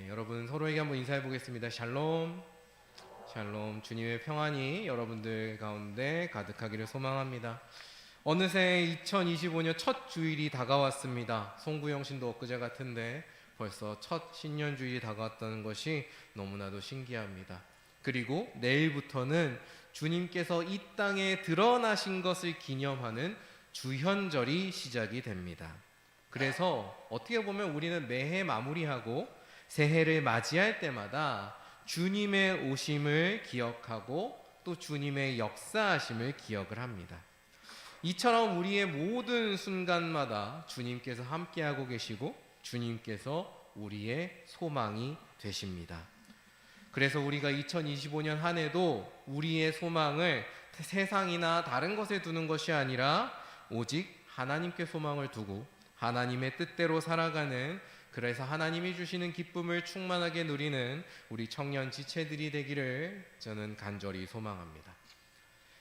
여러분 서로에게 한번 인사해 보겠습니다. 샬롬. 샬롬. 주님의 평안이 여러분들 가운데 가득하기를 소망합니다. 어느새 2025년 첫 주일이 다가왔습니다. 송구영 신도 엊그제 같은데 벌써 첫 신년주일이 다가왔다는 것이 너무나도 신기합니다. 그리고 내일부터는 주님께서 이 땅에 드러나신 것을 기념하는 주현절이 시작이 됩니다. 그래서 어떻게 보면 우리는 매해 마무리하고 새해를 맞이할 때마다 주님의 오심을 기억하고 또 주님의 역사하심을 기억을 합니다. 이처럼 우리의 모든 순간마다 주님께서 함께하고 계시고 주님께서 우리의 소망이 되십니다. 그래서 우리가 2025년 한 해도 우리의 소망을 세상이나 다른 것에 두는 것이 아니라 오직 하나님께 소망을 두고 하나님의 뜻대로 살아가는, 그래서 하나님이 주시는 기쁨을 충만하게 누리는 우리 청년 지체들이 되기를 저는 간절히 소망합니다.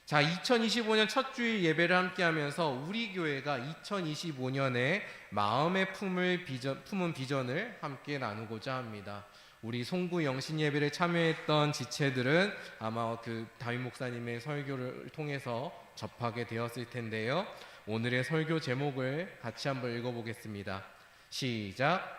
자, 2025년 첫 주일 예배를 함께 하면서 우리 교회가 2025년에 마음에 품은 비전을 함께 나누고자 합니다. 우리 송구 영신 예배를 참여했던 지체들은 아마 그 다윗 목사님의 설교를 통해서 접하게 되었을 텐데요. 오늘의 설교 제목을 같이 한번 읽어보겠습니다. 시작.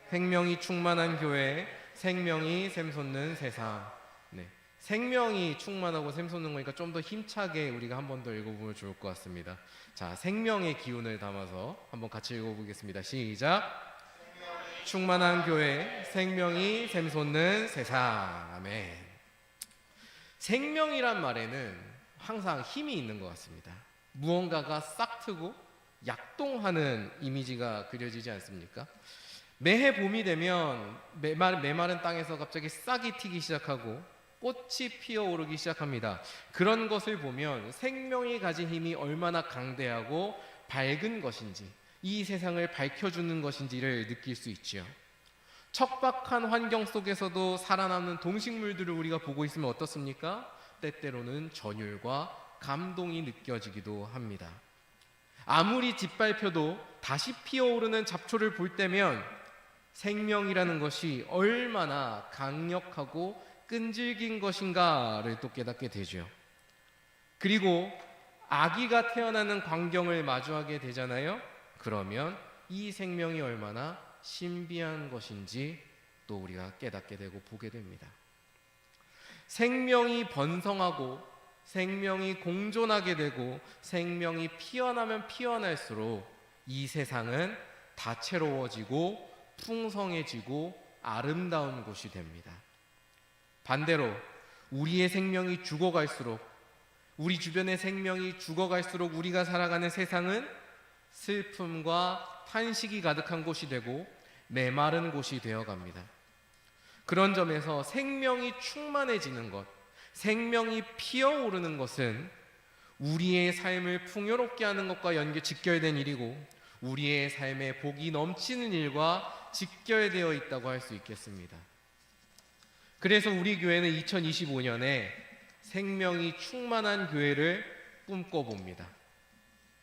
생명이 충만한 교회, 생명이 샘솟는 세상. 네, 생명이 충만하고 샘솟는 거니까 좀 더 힘차게 우리가 한 번 더 읽어보면 좋을 것 같습니다. 자, 생명의 기운을 담아서 한번 같이 읽어보겠습니다. 시작. 충만한 교회, 생명이 샘솟는 세상. 아멘. 생명이란 말에는 항상 힘이 있는 것 같습니다. 무언가가 싹 트고 약동하는 이미지가 그려지지 않습니까? 매해 봄이 되면 메마른 땅에서 갑자기 싹이 튀기 시작하고 꽃이 피어오르기 시작합니다. 그런 것을 보면 생명이 가진 힘이 얼마나 강대하고 밝은 것인지, 이 세상을 밝혀주는 것인지를 느낄 수 있죠. 척박한 환경 속에서도 살아남는 동식물들을 우리가 보고 있으면 어떻습니까? 때때로는 전율과 감동이 느껴지기도 합니다. 아무리 짓밟혀도 다시 피어오르는 잡초를 볼 때면 생명이라는 것이 얼마나 강력하고 끈질긴 것인가를 또 깨닫게 되죠. 그리고 아기가 태어나는 광경을 마주하게 되잖아요. 그러면 이 생명이 얼마나 신비한 것인지 또 우리가 깨닫게 되고 보게 됩니다. 생명이 번성하고 생명이 공존하게 되고 생명이 피어나면 피어날수록 이 세상은 다채로워지고 풍성해지고 아름다운 곳이 됩니다. 반대로 우리의 생명이 죽어갈수록, 우리 주변의 생명이 죽어갈수록 우리가 살아가는 세상은 슬픔과 탄식이 가득한 곳이 되고 메마른 곳이 되어갑니다. 그런 점에서 생명이 충만해지는 것, 생명이 피어오르는 것은 우리의 삶을 풍요롭게 하는 것과 직결된 일이고 우리의 삶에 복이 넘치는 일과 직결되어 있다고 할 수 있겠습니다. 그래서 우리 교회는 2025년에 생명이 충만한 교회를 꿈꿔봅니다.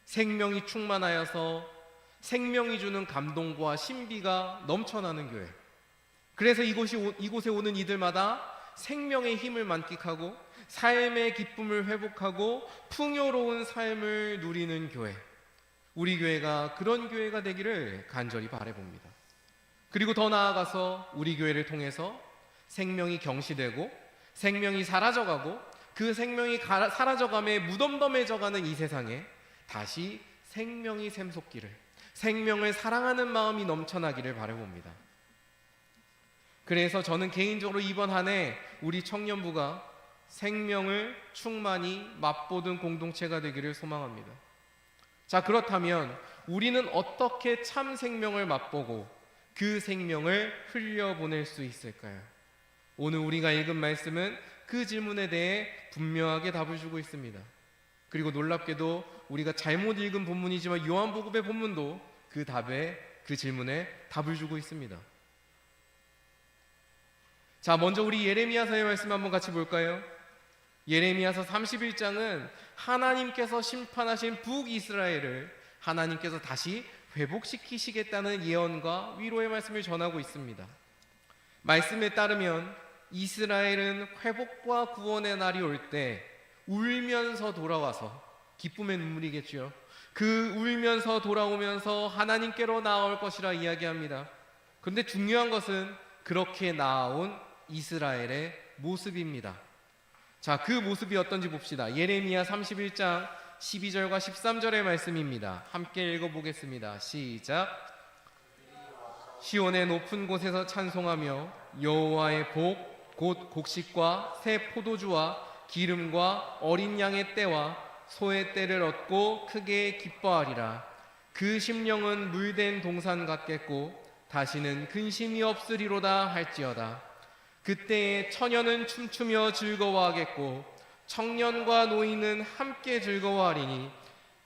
생명이 충만하여서 생명이 주는 감동과 신비가 넘쳐나는 교회. 그래서 이곳에 오는 이들마다 생명의 힘을 만끽하고 삶의 기쁨을 회복하고 풍요로운 삶을 누리는 교회, 우리 교회가 그런 교회가 되기를 간절히 바라봅니다. 그리고 더 나아가서 우리 교회를 통해서 생명이 경시되고 생명이 사라져가고 그 생명이 사라져감에 무덤덤해져가는 이 세상에 다시 생명이 샘솟기를, 생명을 사랑하는 마음이 넘쳐나기를 바라봅니다. 그래서 저는 개인적으로 이번 한 해 우리 청년부가 생명을 충만히 맛보던 공동체가 되기를 소망합니다. 자, 그렇다면 우리는 어떻게 참 생명을 맛보고 그 생명을 흘려보낼 수 있을까요? 오늘 우리가 읽은 말씀은 그 질문에 대해 분명하게 답을 주고 있습니다. 그리고 놀랍게도 우리가 잘못 읽은 본문이지만 요한복음의 본문도 그 질문에 답을 주고 있습니다. 자, 먼저 우리 예레미야서의 말씀 한번 같이 볼까요? 예레미야서 31장은 하나님께서 심판하신 북이스라엘을 하나님께서 다시 회복시키시겠다는 예언과 위로의 말씀을 전하고 있습니다. 말씀에 따르면 이스라엘은 회복과 구원의 날이 올 때 울면서 돌아와서, 기쁨의 눈물이겠죠, 그 울면서 돌아오면서 하나님께로 나아올 것이라 이야기합니다. 그런데 중요한 것은 그렇게 나아온 이스라엘의 모습입니다. 자, 그 모습이 어떤지 봅시다. 예레미야 31장 12절과 13절의 말씀입니다. 함께 읽어보겠습니다. 시작. 시온의 높은 곳에서 찬송하며 여호와의 복 곧 곡식과 새 포도주와 기름과 어린 양의 떼와 소의 떼를 얻고 크게 기뻐하리라. 그 심령은 물된 동산 같겠고 다시는 근심이 없으리로다 할지어다. 그때에 처녀는 춤추며 즐거워하겠고 청년과 노인은 함께 즐거워하리니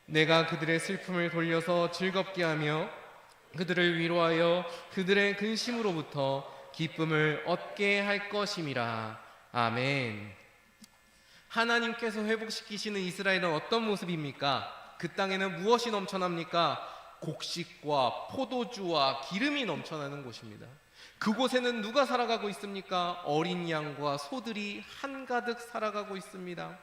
내가 그들의 슬픔을 돌려서 즐겁게 하며 그들을 위로하여 그들의 근심으로부터 기쁨을 얻게 할 것임이라. 아멘. 하나님께서 회복시키시는 이스라엘은 어떤 모습입니까? 그 땅에는 무엇이 넘쳐납니까? 곡식과 포도주와 기름이 넘쳐나는 곳입니다. 그곳에는 누가 살아가고 있습니까? 어린 양과 소들이 한가득 살아가고 있습니다.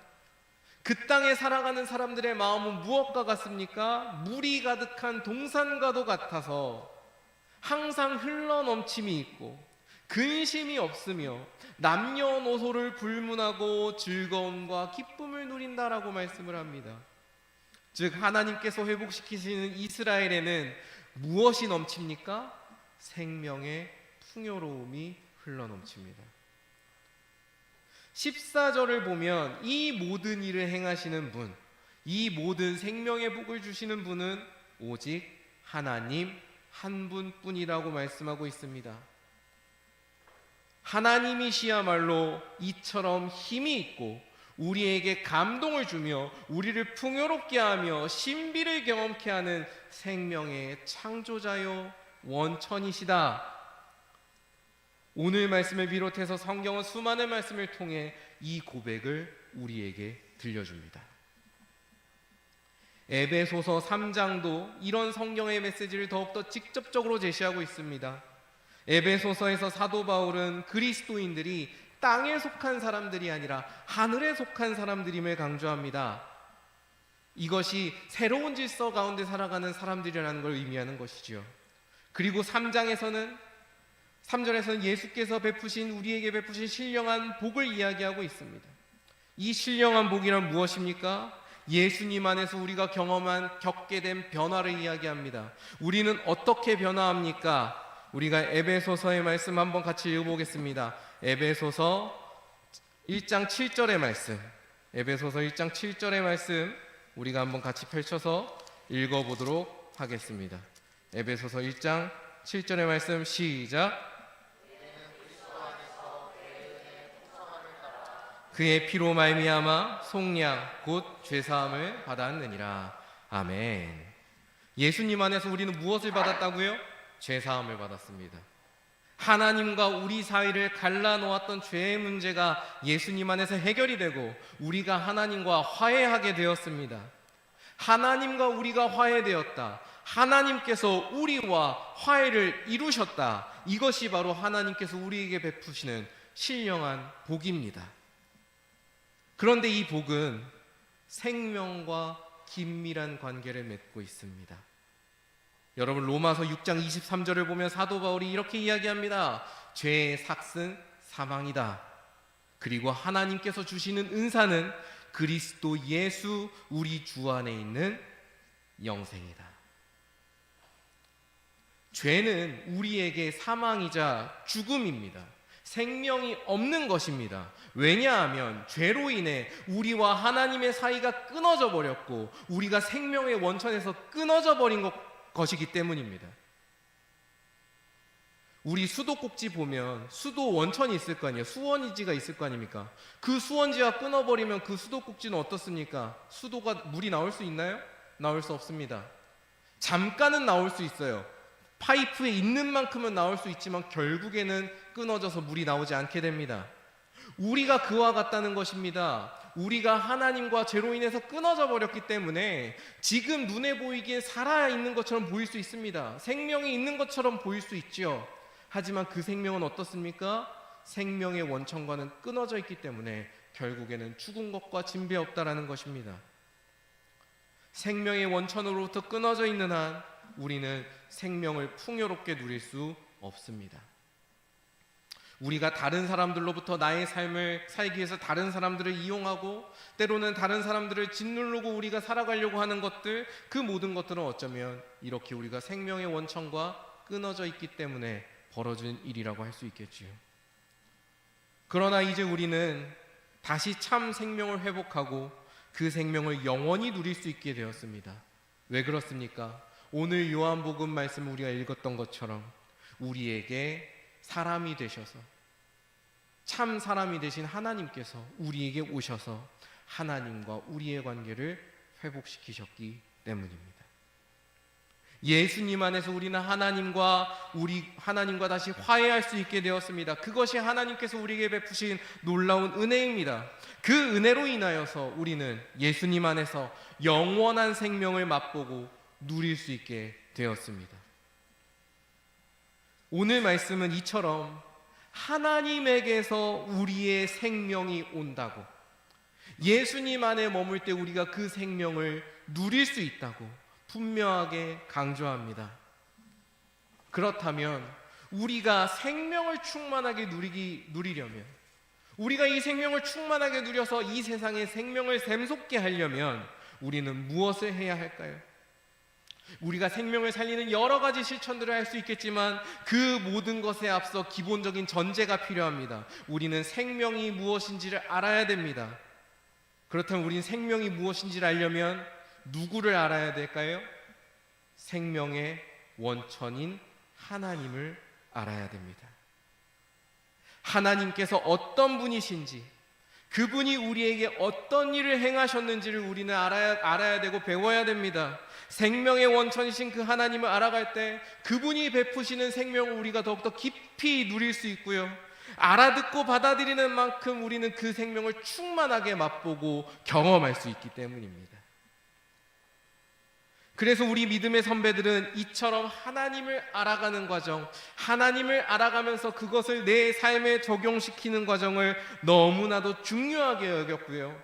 그 땅에 살아가는 사람들의 마음은 무엇과 같습니까? 물이 가득한 동산과도 같아서 항상 흘러넘침이 있고 근심이 없으며 남녀노소를 불문하고 즐거움과 기쁨을 누린다라고 말씀을 합니다. 즉 하나님께서 회복시키시는 이스라엘에는 무엇이 넘칩니까? 생명의 풍요로움이 흘러넘칩니다. 14절을 보면 이 모든 일을 행하시는 분, 이 모든 생명의 복을 주시는 분은 오직 하나님 한 분뿐이라고 말씀하고 있습니다. 하나님이시야말로 이처럼 힘이 있고 우리에게 감동을 주며 우리를 풍요롭게 하며 신비를 경험케 하는 생명의 창조자요 원천이시다. 오늘 말씀을 비롯해서 성경은 수많은 말씀을 통해 이 고백을 우리에게 들려줍니다. 에베소서 3장도 이런 성경의 메시지를 더욱더 직접적으로 제시하고 있습니다. 에베소서에서 사도 바울은 그리스도인들이 땅에 속한 사람들이 아니라 하늘에 속한 사람들임을 강조합니다. 이것이 새로운 질서 가운데 살아가는 사람들이라는 걸 의미하는 것이죠. 그리고 3절에서는 예수께서 우리에게 베푸신 신령한 복을 이야기하고 있습니다. 이 신령한 복이란 무엇입니까? 예수님 안에서 우리가 겪게 된 변화를 이야기합니다. 우리는 어떻게 변화합니까? 우리가 에베소서의 말씀 한번 같이 읽어보겠습니다. 에베소서 1장 7절의 말씀, 에베소서 1장 7절의 말씀 우리가 한번 같이 펼쳐서 읽어보도록 하겠습니다. 에베소서 1장 7절의 말씀 시작. 그의 피로 말미암아 속량 곧 죄사함을 받았느니라. 아멘. 예수님 안에서 우리는 무엇을 받았다고요? 죄사함을 받았습니다. 하나님과 우리 사이를 갈라놓았던 죄의 문제가 예수님 안에서 해결이 되고 우리가 하나님과 화해하게 되었습니다. 하나님과 우리가 화해되었다. 하나님께서 우리와 화해를 이루셨다. 이것이 바로 하나님께서 우리에게 베푸시는 신령한 복입니다. 그런데 이 복은 생명과 긴밀한 관계를 맺고 있습니다. 여러분 로마서 6장 23절을 보면 사도 바울이 이렇게 이야기합니다. 죄의 삭은 사망이다. 그리고 하나님께서 주시는 은사는 그리스도 예수 우리 주 안에 있는 영생이다. 죄는 우리에게 사망이자 죽음입니다. 생명이 없는 것입니다. 왜냐하면 죄로 인해 우리와 하나님의 사이가 끊어져 버렸고 우리가 생명의 원천에서 끊어져 버린 것이기 때문입니다. 우리 수도꼭지 보면 수도 원천이 있을 거 아니에요. 수원지가 있을 거 아닙니까? 그 수원지가 끊어버리면 그 수도꼭지는 어떻습니까? 수도가 물이 나올 수 있나요? 나올 수 없습니다. 잠깐은 나올 수 있어요. 파이프에 있는 만큼은 나올 수 있지만 결국에는 끊어져서 물이 나오지 않게 됩니다. 우리가 그와 같다는 것입니다. 우리가 하나님과 죄로 인해서 끊어져 버렸기 때문에 지금 눈에 보이기에 살아있는 것처럼 보일 수 있습니다. 생명이 있는 것처럼 보일 수 있죠. 하지만 그 생명은 어떻습니까? 생명의 원천과는 끊어져 있기 때문에 결국에는 죽은 것과 진배 없다라는 것입니다. 생명의 원천으로부터 끊어져 있는 한 우리는 생명을 풍요롭게 누릴 수 없습니다. 우리가 다른 사람들로부터 나의 삶을 살기 위해서 다른 사람들을 이용하고 때로는 다른 사람들을 짓누르고 우리가 살아가려고 하는 것들, 그 모든 것들은 어쩌면 이렇게 우리가 생명의 원천과 끊어져 있기 때문에 벌어진 일이라고 할 수 있겠지요. 그러나 이제 우리는 다시 참 생명을 회복하고 그 생명을 영원히 누릴 수 있게 되었습니다. 왜 그렇습니까? 오늘 요한복음 말씀을 우리가 읽었던 것처럼 우리에게 사람이 되셔서, 참 사람이 되신 하나님께서 우리에게 오셔서 하나님과 우리의 관계를 회복시키셨기 때문입니다. 예수님 안에서 우리는 하나님과 다시 화해할 수 있게 되었습니다. 그것이 하나님께서 우리에게 베푸신 놀라운 은혜입니다. 그 은혜로 인하여서 우리는 예수님 안에서 영원한 생명을 맛보고 누릴 수 있게 되었습니다. 오늘 말씀은 이처럼 하나님에게서 우리의 생명이 온다고, 예수님 안에 머물 때 우리가 그 생명을 누릴 수 있다고 분명하게 강조합니다. 그렇다면 우리가 생명을 충만하게 누리려면, 우리가 이 생명을 충만하게 누려서 이 세상의 생명을 샘솟게 하려면 우리는 무엇을 해야 할까요? 우리가 생명을 살리는 여러 가지 실천들을 할 수 있겠지만 그 모든 것에 앞서 기본적인 전제가 필요합니다. 우리는 생명이 무엇인지를 알아야 됩니다. 그렇다면 우리는 생명이 무엇인지를 알려면 누구를 알아야 될까요? 생명의 원천인 하나님을 알아야 됩니다. 하나님께서 어떤 분이신지, 그분이 우리에게 어떤 일을 행하셨는지를 우리는 알아야 되고 배워야 됩니다. 생명의 원천이신 그 하나님을 알아갈 때 그분이 베푸시는 생명을 우리가 더욱더 깊이 누릴 수 있고요, 알아듣고 받아들이는 만큼 우리는 그 생명을 충만하게 맛보고 경험할 수 있기 때문입니다. 그래서 우리 믿음의 선배들은 이처럼 하나님을 알아가는 과정, 하나님을 알아가면서 그것을 내 삶에 적용시키는 과정을 너무나도 중요하게 여겼고요,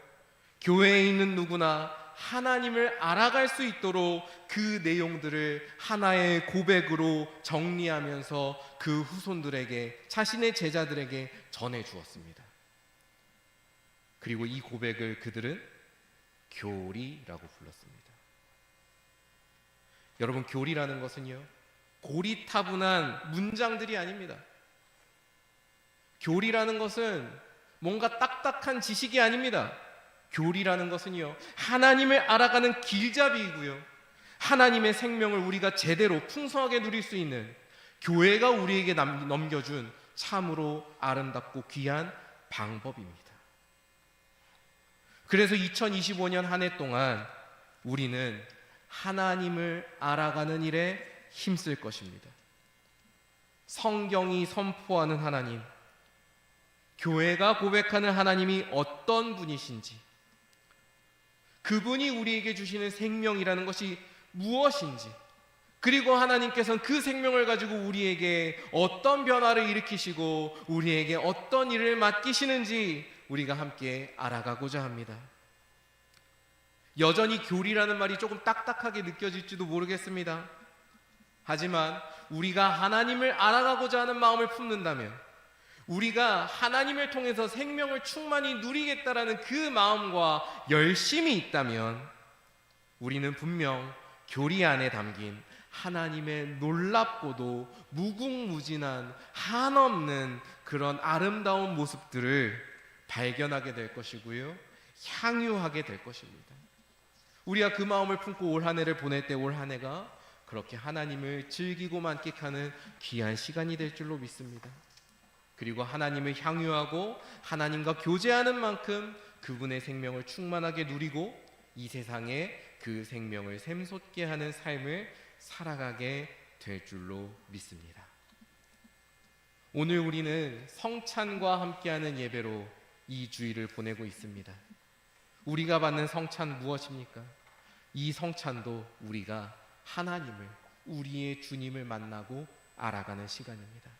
교회에 있는 누구나 하나님을 알아갈 수 있도록 그 내용들을 하나의 고백으로 정리하면서 그 후손들에게, 자신의 제자들에게 전해주었습니다. 그리고 이 고백을 그들은 교리라고 불렀습니다. 여러분, 교리라는 것은요, 고리타분한 문장들이 아닙니다. 교리라는 것은 뭔가 딱딱한 지식이 아닙니다. 교리라는 것은요, 하나님을 알아가는 길잡이이고요, 하나님의 생명을 우리가 제대로 풍성하게 누릴 수 있는, 교회가 우리에게 넘겨준 참으로 아름답고 귀한 방법입니다. 그래서 2025년 한 해 동안 우리는 하나님을 알아가는 일에 힘쓸 것입니다. 성경이 선포하는 하나님, 교회가 고백하는 하나님이 어떤 분이신지, 그분이 우리에게 주시는 생명이라는 것이 무엇인지, 그리고 하나님께서는 그 생명을 가지고 우리에게 어떤 변화를 일으키시고 우리에게 어떤 일을 맡기시는지 우리가 함께 알아가고자 합니다. 여전히 교리라는 말이 조금 딱딱하게 느껴질지도 모르겠습니다. 하지만 우리가 하나님을 알아가고자 하는 마음을 품는다면, 우리가 하나님을 통해서 생명을 충만히 누리겠다라는 그 마음과 열심이 있다면 우리는 분명 교리 안에 담긴 하나님의 놀랍고도 무궁무진한 한없는 그런 아름다운 모습들을 발견하게 될 것이고요, 향유하게 될 것입니다. 우리가 그 마음을 품고 올 한 해를 보낼 때 올 한 해가 그렇게 하나님을 즐기고 만끽하는 귀한 시간이 될 줄로 믿습니다. 그리고 하나님을 향유하고 하나님과 교제하는 만큼 그분의 생명을 충만하게 누리고 이 세상에 그 생명을 샘솟게 하는 삶을 살아가게 될 줄로 믿습니다. 오늘 우리는 성찬과 함께하는 예배로 이 주일을 보내고 있습니다. 우리가 받는 성찬 무엇입니까? 이 성찬도 우리가 하나님을, 우리의 주님을 만나고 알아가는 시간입니다.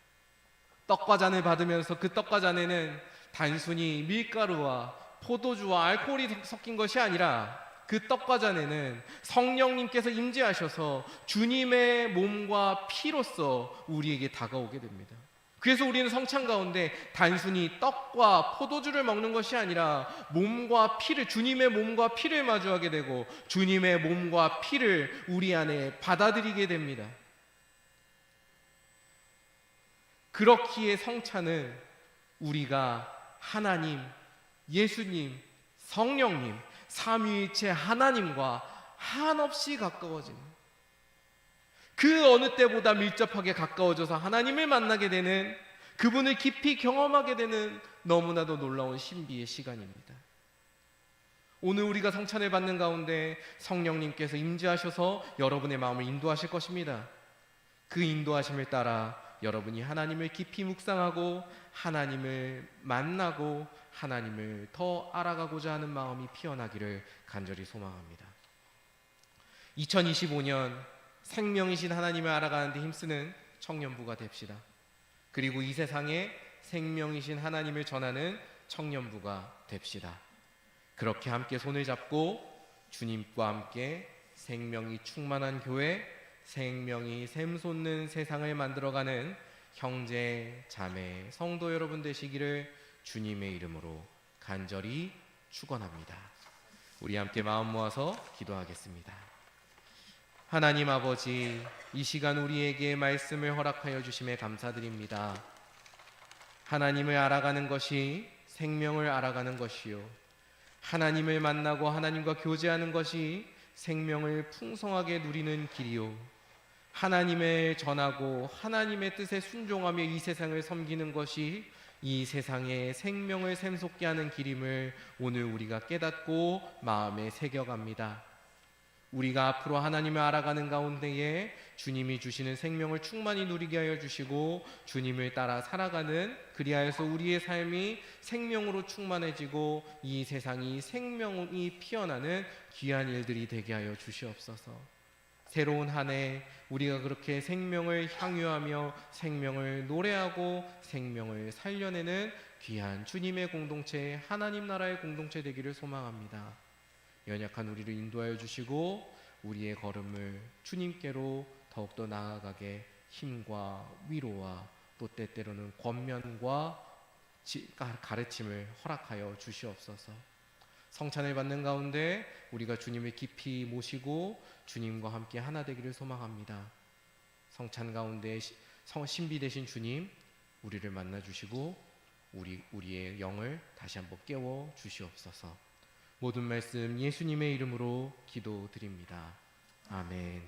떡과잔을 받으면서 그 떡과잔에는 단순히 밀가루와 포도주와 알코올이 섞인 것이 아니라 그 떡과잔에는 성령님께서 임재하셔서 주님의 몸과 피로써 우리에게 다가오게 됩니다. 그래서 우리는 성찬 가운데 단순히 떡과 포도주를 먹는 것이 아니라 몸과 피를, 주님의 몸과 피를 마주하게 되고 주님의 몸과 피를 우리 안에 받아들이게 됩니다. 그렇기에 성찬은 우리가 하나님, 예수님, 성령님, 삼위일체 하나님과 한없이 가까워지는, 그 어느 때보다 밀접하게 가까워져서 하나님을 만나게 되는, 그분을 깊이 경험하게 되는 너무나도 놀라운 신비의 시간입니다. 오늘 우리가 성찬을 받는 가운데 성령님께서 임재하셔서 여러분의 마음을 인도하실 것입니다. 그 인도하심을 따라 여러분이 하나님을 깊이 묵상하고 하나님을 만나고 하나님을 더 알아가고자 하는 마음이 피어나기를 간절히 소망합니다. 2025년 생명이신 하나님을 알아가는 데 힘쓰는 청년부가 됩시다. 그리고 이 세상에 생명이신 하나님을 전하는 청년부가 됩시다. 그렇게 함께 손을 잡고 주님과 함께 생명이 충만한 교회, 생명이 샘솟는 세상을 만들어가는 형제, 자매, 성도 여러분 되시기를 주님의 이름으로 간절히 축원합니다. 우리 함께 마음 모아서 기도하겠습니다. 하나님 아버지, 이 시간 우리에게 말씀을 허락하여 주심에 감사드립니다. 하나님을 알아가는 것이 생명을 알아가는 것이요, 하나님을 만나고 하나님과 교제하는 것이 생명을 풍성하게 누리는 길이요, 하나님을 전하고 하나님의 뜻에 순종하며 이 세상을 섬기는 것이 이 세상에 생명을 샘솟게 하는 길임을 오늘 우리가 깨닫고 마음에 새겨갑니다. 우리가 앞으로 하나님을 알아가는 가운데에 주님이 주시는 생명을 충만히 누리게 하여 주시고 주님을 따라 살아가는, 그리하여서 우리의 삶이 생명으로 충만해지고 이 세상이 생명이 피어나는 귀한 일들이 되게 하여 주시옵소서. 새로운 한 해 우리가 그렇게 생명을 향유하며 생명을 노래하고 생명을 살려내는 귀한 주님의 공동체, 하나님 나라의 공동체 되기를 소망합니다. 연약한 우리를 인도하여 주시고 우리의 걸음을 주님께로 더욱더 나아가게 힘과 위로와 또 때때로는 권면과 가르침을 허락하여 주시옵소서. 성찬을 받는 가운데 우리가 주님을 깊이 모시고 주님과 함께 하나 되기를 소망합니다. 성찬 가운데 신비 되신 주님, 우리를 만나 주시고 우리의 영을 다시 한번 깨워 주시옵소서. 모든 말씀 예수님의 이름으로 기도드립니다. 아멘.